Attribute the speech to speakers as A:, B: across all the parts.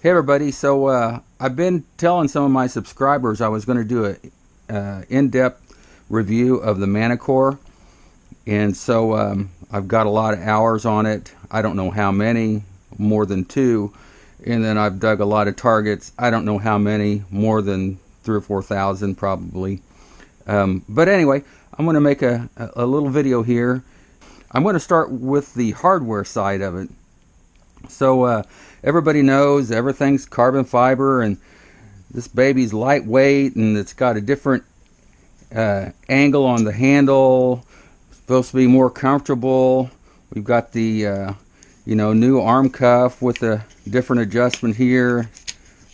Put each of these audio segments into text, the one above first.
A: Hey everybody, so I've been telling some of my subscribers I was going to do a in-depth review of the Manticore, and so I've got a lot of hours on it. I don't know how many, more than 2, and then I've dug a lot of targets. I don't know how many, more than 3 or 4,000 probably. But anyway, I'm going to make a little video here. I'm going to start with the hardware side of it. So everybody knows everything's carbon fiber, and this baby's lightweight, and it's got a different angle on the handle. It's supposed to be more comfortable. We've got the new arm cuff with a different adjustment here,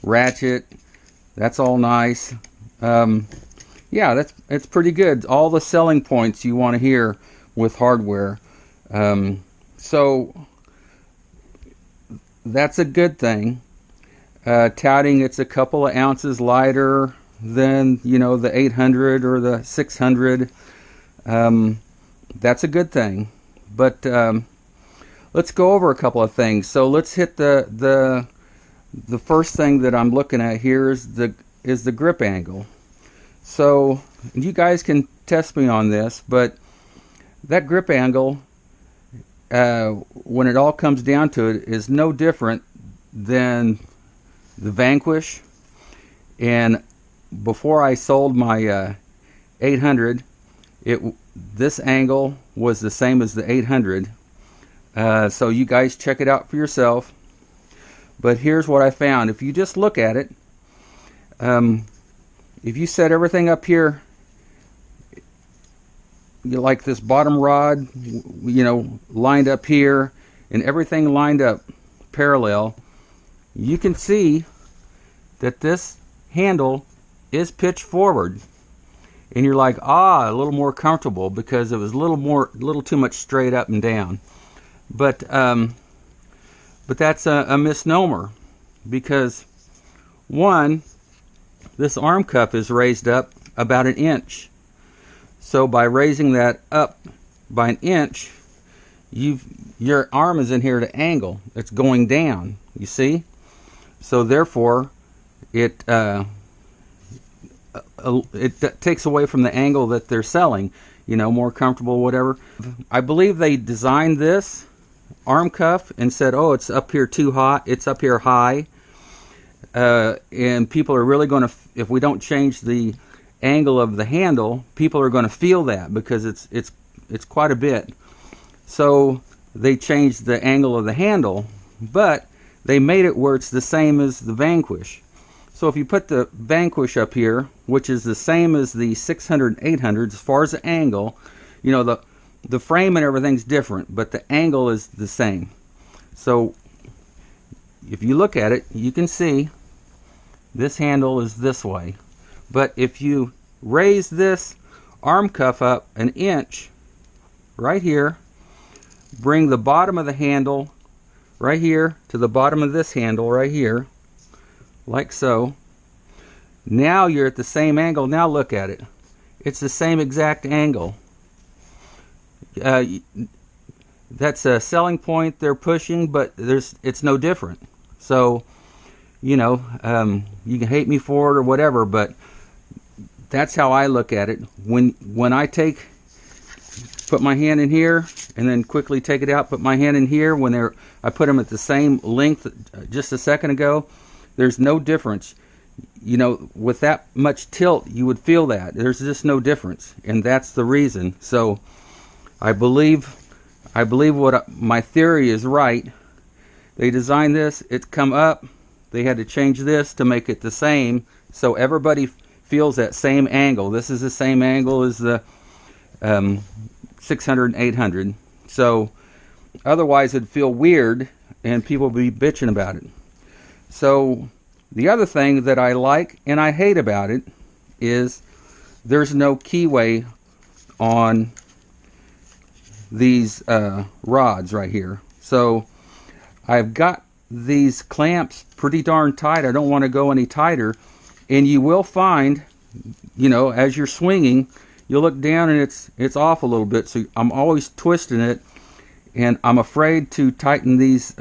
A: ratchet. That's all nice. Yeah, it's pretty good. All the selling points you want to hear with hardware. So that's a good thing. Touting it's a couple of ounces lighter than the 800 or the 600. That's a good thing. But let's go over a couple of things. So let's hit the first thing that I'm looking at here is the grip angle. So you guys can test me on this, but that grip angle, when it all comes down to it, is no different than the Vanquish. And before I sold my 800, this angle was the same as the 800. So you guys check it out for yourself. But here's what I found. If you just look at it, if you set everything up here, like this bottom rod, lined up here, and everything lined up parallel, you can see that this handle is pitched forward, and you're like, a little more comfortable, because it was a little too much straight up and down. But that's a misnomer, because one, this arm cuff is raised up about 1 inch. So by raising that up by 1 inch, your arm is in here at an angle. It's going down, you see? So therefore, it takes away from the angle that they're selling, more comfortable, whatever. I believe they designed this arm cuff and said, oh, it's up here too hot, it's up here high. And people are really going to, if we don't change the angle of the handle, people are going to feel that, because it's quite a bit. So they changed the angle of the handle, but they made it where it's the same as the Vanquish. So if you put the Vanquish up here, which is the same as the 600 and 800 as far as the angle, the frame and everything's different, but the angle is the same. So if you look at it, you can see this handle is this way. But if you raise this arm cuff up 1 inch right here, bring the bottom of the handle right here to the bottom of this handle right here, like so, now you're at the same angle. Now look at it. It's the same exact angle. That's a selling point they're pushing, but it's no different. So you can hate me for it or whatever, but that's how I look at it. When I put my hand in here and then quickly take it out, put my hand in here, I put them at the same length just a second ago, there's no difference. With that much tilt, you would feel that. There's just no difference, and that's the reason. So I believe what my theory is right. They designed this, it's come up, they had to change this to make it the same, so everybody feels that same angle. This is the same angle as the 600 and 800. So otherwise it'd feel weird and people would be bitching about it. So the other thing that I like and I hate about it is there's no keyway on these rods right here. So I've got these clamps pretty darn tight. I don't want to go any tighter. And you will find, as you're swinging, you'll look down and it's off a little bit. So I'm always twisting it, and I'm afraid to tighten these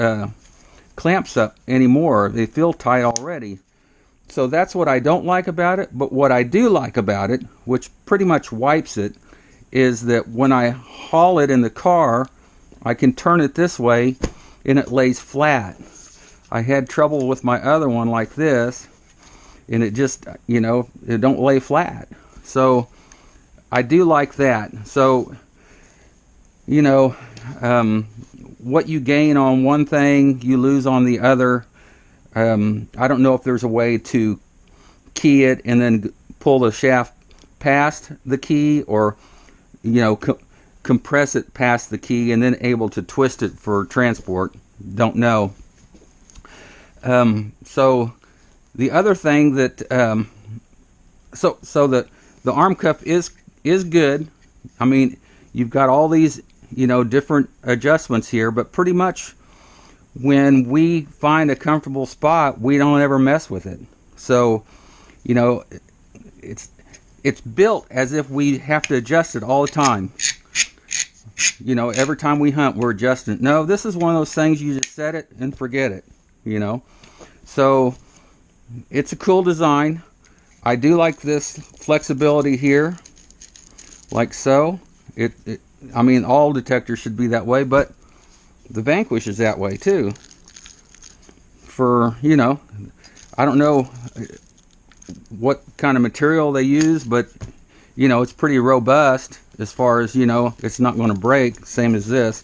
A: clamps up anymore. They feel tight already. So that's what I don't like about it. But what I do like about it, which pretty much wipes it, is that when I haul it in the car, I can turn it this way and it lays flat. I had trouble with my other one like this, and it just, you know, it don't lay flat. So I do like that. So, you know, what you gain on one thing, you lose on the other. I don't know if there's a way to key it and then pull the shaft past the key, or, you know, compress it past the key and then able to twist it for transport. Don't know. So the other thing that, so the arm cuff is good. I mean, you've got all these, you know, different adjustments here, but pretty much when we find a comfortable spot, we don't ever mess with it. So, you know, it's built as if we have to adjust it all the time. You know, every time we hunt, we're adjusting. No, this is one of those things you just set it and forget it, you know. So it's a cool design. I do like this flexibility here, like so. I mean, all detectors should be that way, but the Vanquish is that way too. For, you know, I don't know what kind of material they use, but, you know, it's pretty robust as far as, you know, it's not going to break, same as this.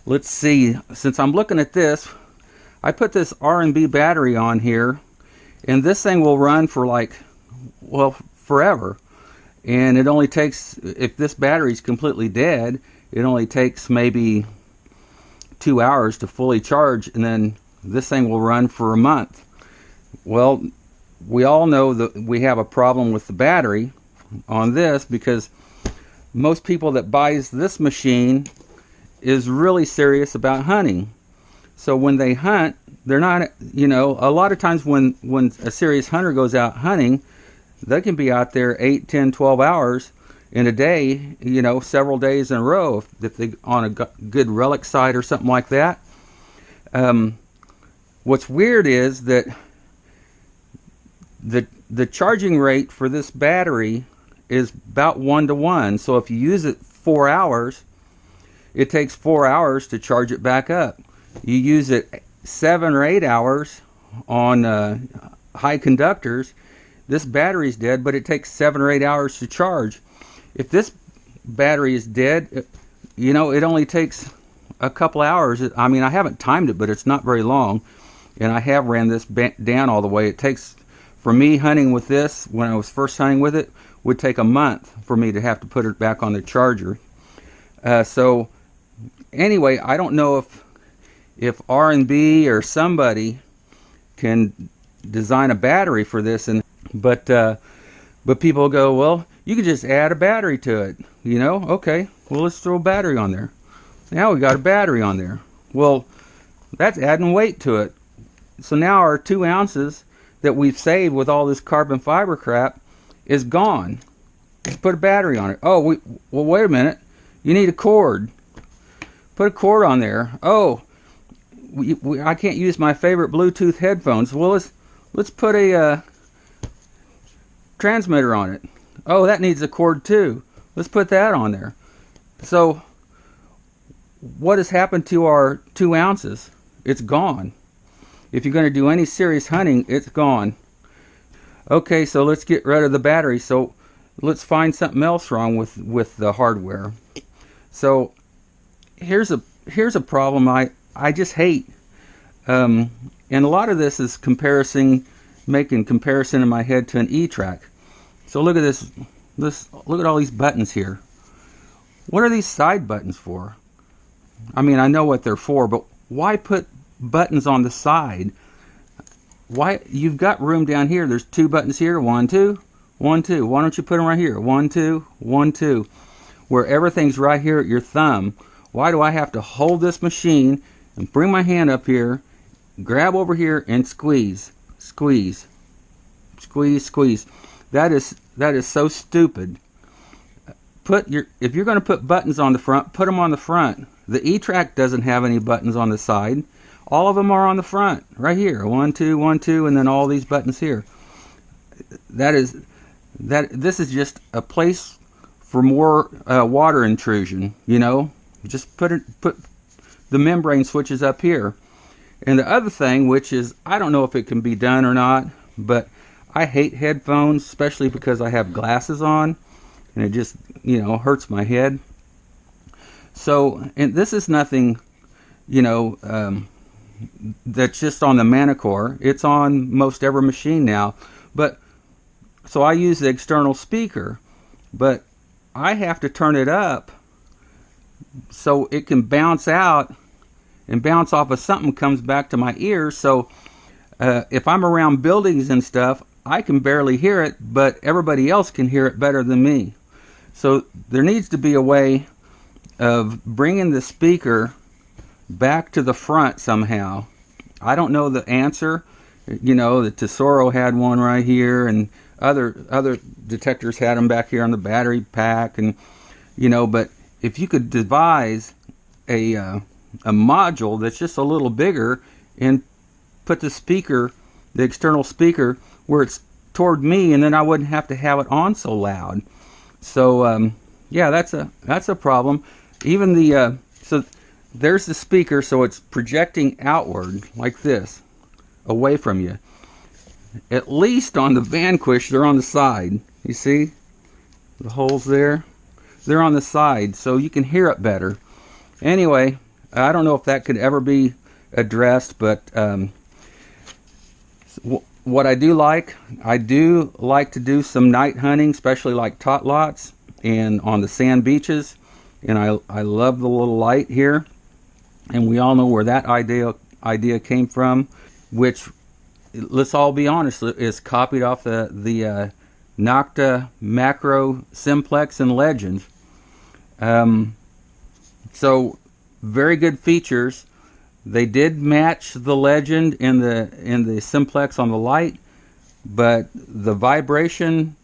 A: Let's see, since I'm looking at this, I put this R&B battery on here, and this thing will run for like, well, forever. And it only takes, if this battery's completely dead, it only takes maybe 2 hours to fully charge, and then this thing will run for a month. Well, we all know that we have a problem with the battery on this, because most people that buys this machine is really serious about hunting. So when they hunt, they're not, you know, a lot of times when a serious hunter goes out hunting, they can be out there 8, 10, 12 hours in a day, you know, several days in a row, if they on a good relic site or something like that. What's weird is that the charging rate for this battery is about 1-to-1. So if you use it 4 hours, it takes 4 hours to charge it back up. You use it 7 or 8 hours on high conductors, this battery's dead, but it takes 7 or 8 hours to charge. If this battery is dead, you know, it only takes a couple hours. I mean, I haven't timed it, but it's not very long, and I have ran this down all the way. It takes, for me hunting with this, when I was first hunting with it, would take a month for me to have to put it back on the charger. So anyway, I don't know if R&B or somebody can design a battery for this, but people go, well, you can just add a battery to it, you know. Okay, well, let's throw a battery on there. Now we got a battery on there. Well, that's adding weight to it. So now our 2 ounces that we've saved with all this carbon fiber crap is gone. Let's put a battery on it. Oh, well, wait a minute. You need a cord. Put a cord on there. Oh, I can't use my favorite Bluetooth headphones. Well, let's put a transmitter on it. Oh, that needs a cord too. Let's put that on there. So what has happened to our 2 ounces? It's gone. If you're going to do any serious hunting, it's gone. Okay, so let's get rid of the battery. So let's find something else wrong with the hardware. So here's a problem I just hate. And a lot of this is making comparison in my head to an etrac. So look at this. Look at all these buttons here. What are these side buttons for? I mean, I know what they're for, but why put buttons on the side? Why? You've got room down here. There's 2 buttons here. 1, 2, 1, 2. Why don't you put them right here? 1, 2, 1, 2. Where everything's right here at your thumb. Why do I have to hold this machine and bring my hand up here, grab over here, and squeeze, squeeze, squeeze, squeeze? That is so stupid. If you're going to put buttons on the front, put them on the front. The etrac doesn't have any buttons on the side. All of them are on the front, right here. 1, 2, 1, 2, and then all these buttons here. This is just a place for more water intrusion. You know, just put the membrane switches up here. And the other thing, which is, I don't know if it can be done or not, but I hate headphones, especially because I have glasses on, and it just, you know, hurts my head. So, and this is nothing, you know, that's just on the Manticore. It's on most every machine now. But so I use the external speaker, but I have to turn it up so it can bounce out and bounce off of something, comes back to my ears. So if I'm around buildings and stuff, I can barely hear it, but everybody else can hear it better than me. So there needs to be a way of bringing the speaker back to the front somehow. I don't know the answer. You know, the Tesoro had one right here, and other detectors had them back here on the battery pack, and you know, but if you could devise a module that's just a little bigger and put the speaker, the external speaker, where it's toward me, and then I wouldn't have to have it on so loud. So yeah, that's a problem. Even the so there's the speaker, so it's projecting outward like this, away from you. At least on the Vanquish, they're on the side. You see the holes there? They're on the side, so you can hear it better. Anyway, I don't know if that could ever be addressed, but what I do like to do some night hunting, especially like tot lots and on the sand beaches. And I love the little light here. And we all know where that idea came from, which, let's all be honest, is copied off the Nocta Macro Simplex and Legend. So very good features. They did match the Legend in the Simplex on the light, but the vibration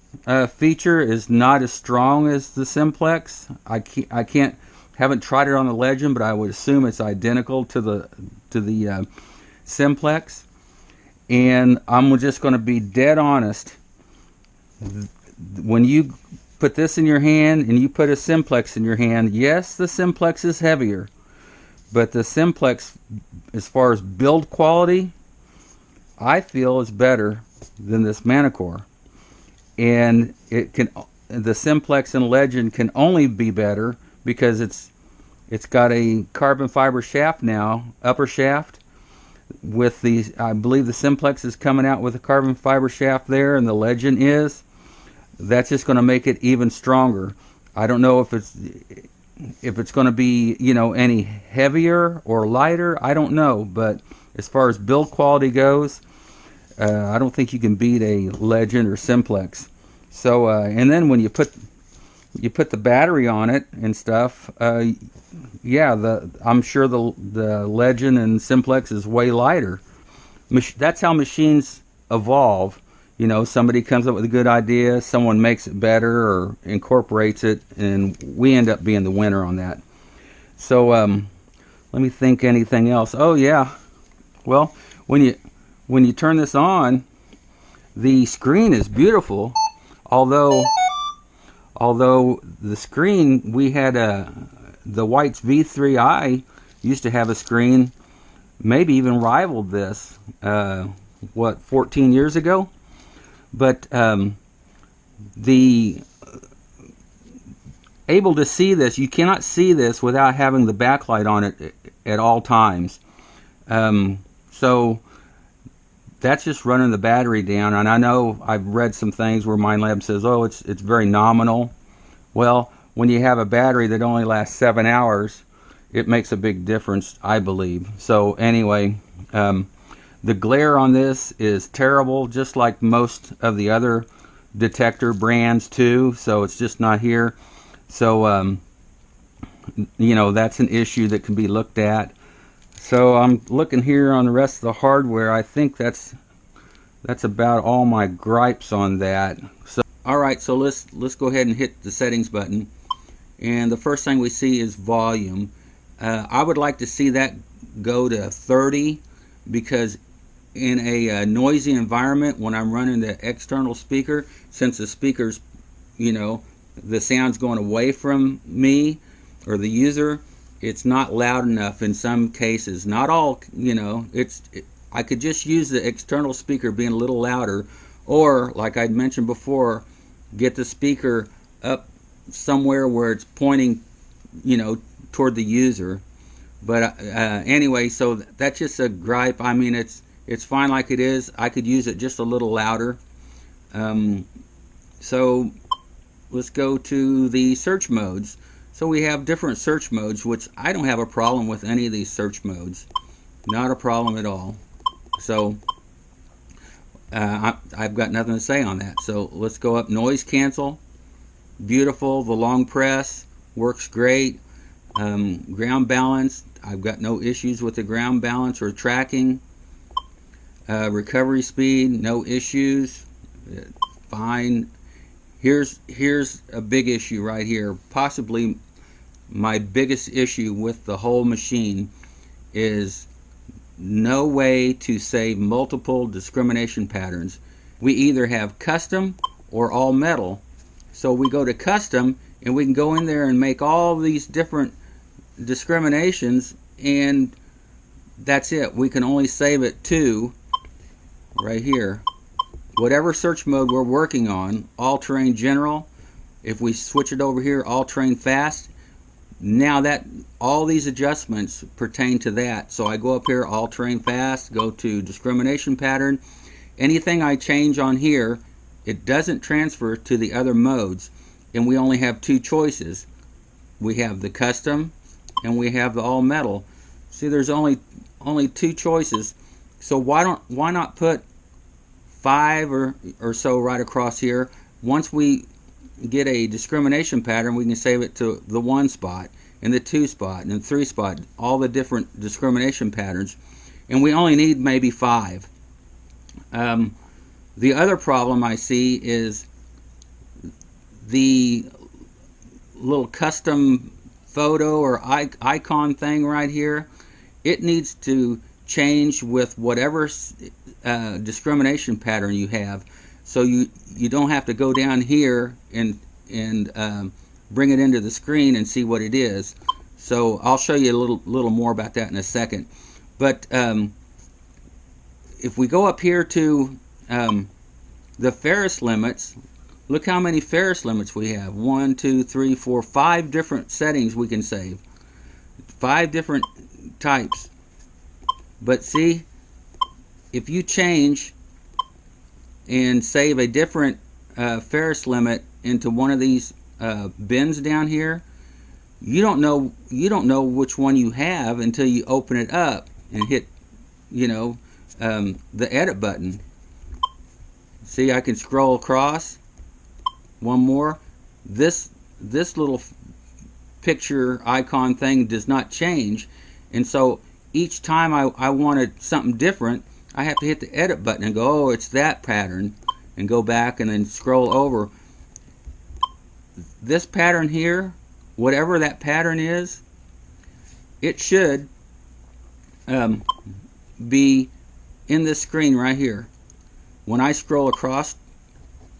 A: feature is not as strong as the Simplex. I haven't tried it on the Legend, but I would assume it's identical to the Simplex. And I'm just going to be dead honest. When you put this in your hand and you put a Simplex in your hand, yes, the Simplex is heavier, but the Simplex, as far as build quality, I feel is better than this Manticore. And the Simplex and Legend can only be better because it's got a carbon fiber shaft now, upper shaft. With the, I believe the Simplex is coming out with a carbon fiber shaft there, and the Legend is. That's just going to make it even stronger. I don't know if it's going to be, you know, any heavier or lighter. I don't know, but as far as build quality goes, I don't think you can beat a Legend or Simplex. So and then when you put the battery on it and stuff, yeah, I'm sure the Legend and Simplex is way lighter. That's how machines evolve. You know, somebody comes up with a good idea, someone makes it better or incorporates it, and we end up being the winner on that. So let me think anything else. Oh yeah, well, when you turn this on, the screen is beautiful. Although the screen, we had the White's V3i used to have a screen, maybe even rivaled this, 14 years ago? But able to see this, you cannot see this without having the backlight on it at all times. So that's just running the battery down. And I know I've read some things where Minelab says, oh, it's very nominal. Well, when you have a battery that only lasts 7 hours, it makes a big difference, I believe. So anyway, the glare on this is terrible, just like most of the other detector brands too. So it's just not here. So you know, that's an issue that can be looked at. So I'm looking here on the rest of the hardware. I think that's about all my gripes on that. So all right, so let's go ahead and hit the settings button. And the first thing we see is volume. I would like to see that go to 30, because in a noisy environment, when I'm running the external speaker, since the speaker's, the sound's going away from me or the user, it's not loud enough in some cases. Not all, I could just use the external speaker being a little louder, or like I'd mentioned before, get the speaker up somewhere where it's pointing, toward the user. But anyway, so that's just a gripe. I mean, it's fine like it is. I could use it just a little louder. So let's go to the search modes. So we have different search modes, which I don't have a problem with any of these search modes. Not a problem at all. So I've got nothing to say on that. So let's go up. Noise cancel. Beautiful. The long press works great. Ground balance, I've got no issues with the ground balance or tracking. Recovery speed, no issues. Fine. Here's a big issue right here. Possibly my biggest issue with the whole machine is no way to save multiple discrimination patterns. We either have custom or all metal. So we go to custom and we can go in there and make all these different discriminations, and that's it. We can only save it to right here. Whatever search mode we're working on, all terrain general, if we switch it over here, all terrain fast, now that all these adjustments pertain to that. So I go up here, all terrain fast, go to discrimination pattern. Anything I change on here, it doesn't transfer to the other modes, and we only have two choices. We have the custom and we have the all metal. See, there's only two choices. So why not put 5 or so right across here? Once we get a discrimination pattern, we can save it to the 1 spot and the 2 spot and the 3 spot, all the different discrimination patterns, and we only need maybe 5. The other problem I see is the little custom photo or icon thing right here. It needs to change with whatever discrimination pattern you have, so you don't have to go down here and bring it into the screen and see what it is. So I'll show you a little more about that in a second. But if we go up here to the Ferris limits, look how many Ferris limits we have. 1, 2, 3, 4, 5 different settings we can save. 5 different types. But see, if you change and save a different Ferris limit into one of these bins down here, you don't know which one you have until you open it up and hit the edit button. See, I can scroll across. One more. This little picture icon thing does not change, and so each time I wanted something different, I have to hit the edit button and go, oh, it's that pattern, and go back and then scroll over. This pattern here, whatever that pattern is, it should be in this screen right here. When I scroll across,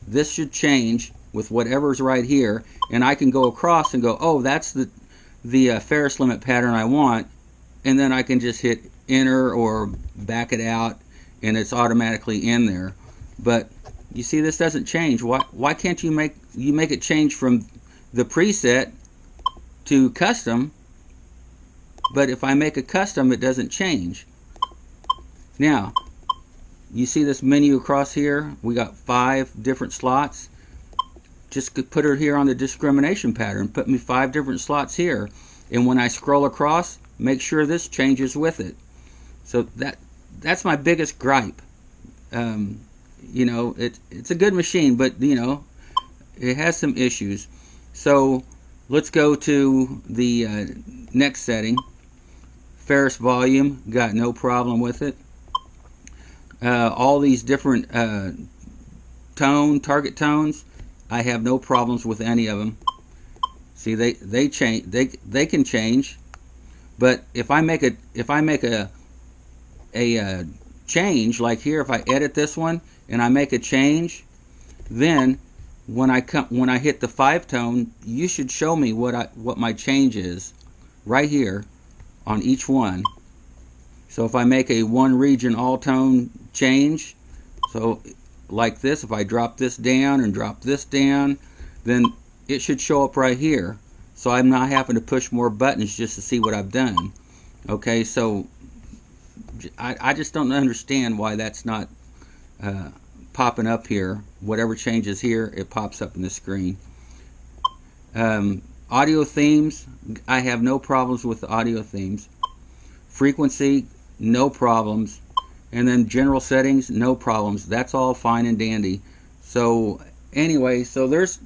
A: this should change with whatever's right here, and I can go across and go, oh, that's the Ferris limit pattern I want, and then I can just hit enter or back it out, and it's automatically in there. But you see, this doesn't change. Why can't you make it change from the preset to custom? But if I make a custom, it doesn't change. Now, you see this menu across here? We got 5 different slots. Just put it here on the discrimination pattern. Put me 5 different slots here. And when I scroll across, make sure this changes with it. So that's my biggest gripe. It's a good machine, but it has some issues. So let's go to the next setting. Ferris volume, got no problem with it. All these different target tones, I have no problems with any of them. See, they change. They can change. But if I make a change, like here, if I edit this one and I make a change, then when I hit the 5-tone, you should show me what my change is right here on each one. So if I make a one region all tone change, so like this, if I drop this down and drop this down, then it should show up right here. So I'm not having to push more buttons just to see what I've done. Okay, so I just don't understand why that's not popping up here. Whatever changes here, it pops up in the screen. Audio themes, I have no problems with the audio themes. Frequency, no problems. And then general settings, no problems. That's all fine and dandy. So anyway, so there's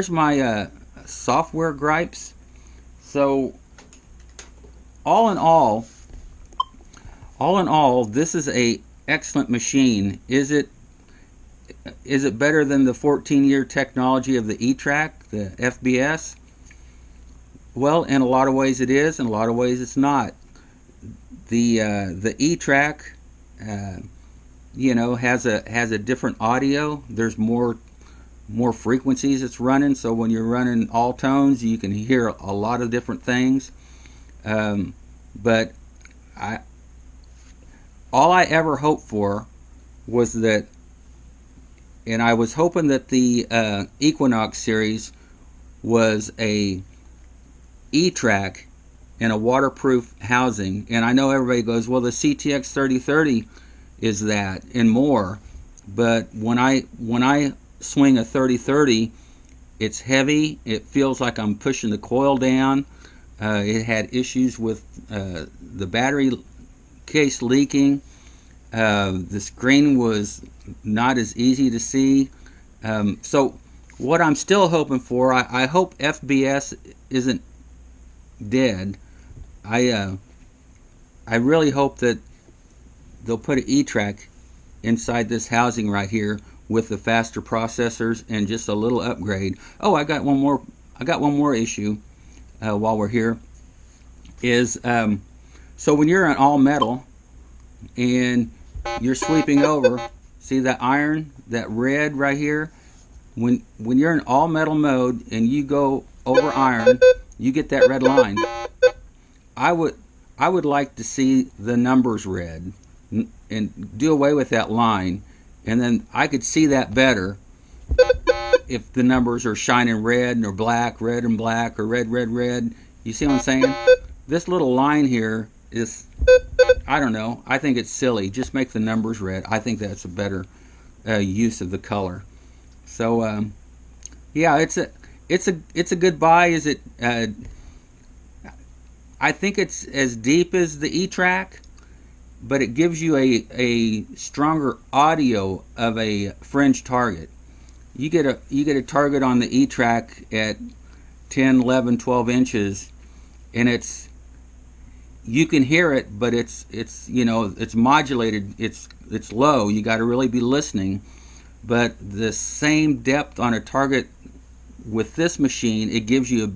A: my software gripes. So all in all, this is a excellent machine. Is it better than the 14-year technology of the etrac, the FBS? Well, in a lot of ways it is. In a lot of ways it's not. The etrac, you know, has a different audio. There's more frequencies it's running. So when you're running all tones, you can hear a lot of different things. But all I ever hoped for was that, and I was hoping that the Equinox series was a etrac in a waterproof housing. And I know everybody goes, well, the CTX 3030 is that and more. But when I swing a 3030, it's heavy. It feels like I'm pushing the coil down. It had issues with the battery case leaking. The screen was not as easy to see. So what I'm still hoping for, I hope FBS isn't dead. I really hope that they'll put an etrac inside this housing right here with the faster processors and just a little upgrade. Oh, I got one more issue while we're here. Is so when you're in all metal and you're sweeping over, see that iron, that red right here? When you're in all metal mode and you go over iron, you get that red line. I would like to see the numbers red and do away with that line, and then I could see that better if the numbers are shining red or black, red and black, or red, red, red. You see what I'm saying? This little line here is, I don't know, I think it's silly. Just make the numbers red. I think that's a better use of the color. So yeah, it's a good buy. Is it? I think it's as deep as the etrac, but it gives you a stronger audio of a fringe target. You get a target on the etrac at 10, 11, 12 inches, and you can hear it, but it's you know, it's modulated. It's low. You got to really be listening. But the same depth on a target with this machine, it gives you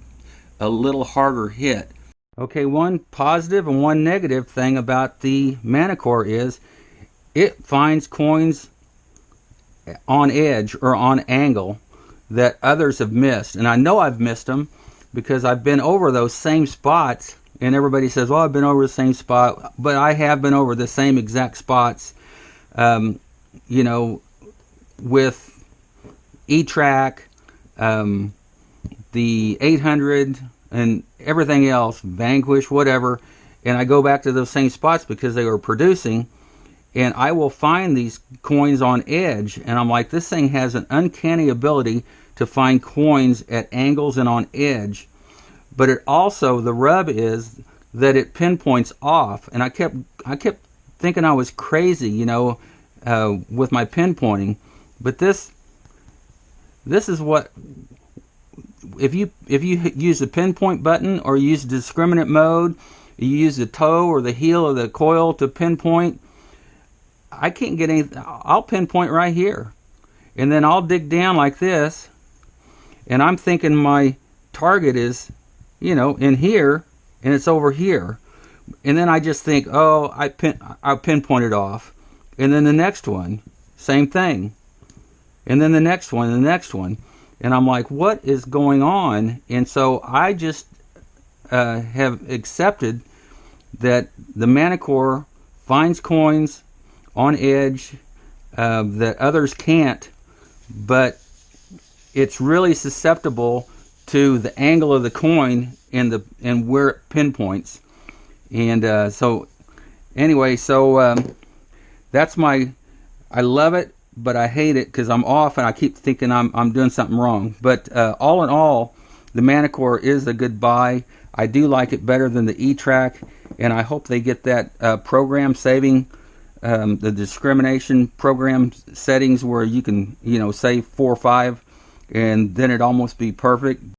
A: a little harder hit. Okay, one positive and one negative thing about the Manticore is it finds coins on edge or on angle that others have missed. And I know I've missed them because I've been over those same spots, and everybody says, well, I've been over the same spot, but I have been over the same exact spots, you know, with etrac, the 800 and everything else, Vanquish, whatever, and I go back to those same spots because they were producing, and I will find these coins on edge, and I'm like, this thing has an uncanny ability to find coins at angles and on edge. But it also, the rub is that it pinpoints off, and I kept thinking I was crazy, you know, with my pinpointing. But this is what, if you use the pinpoint button or use discriminant mode, you use the toe or the heel of the coil to pinpoint, I can't get anything. I'll pinpoint right here, and then I'll dig down like this, and I'm thinking my target is, you know, in here, and it's over here. And then I just think, oh, I pinpointed off. And then the next one, same thing. And then the next one, and the next one. And I'm like, what is going on? And so I just have accepted that the Manticore finds coins on edge that others can't, but it's really susceptible to the angle of the coin and where it pinpoints. And so anyway, so that's I love it, but I hate it because I'm off and I keep thinking I'm doing something wrong. But all in all, the Manticore is a good buy. I do like it better than the etrac, and I hope they get that program saving, the discrimination program settings where you can, save 4 or 5, and then it'd almost be perfect.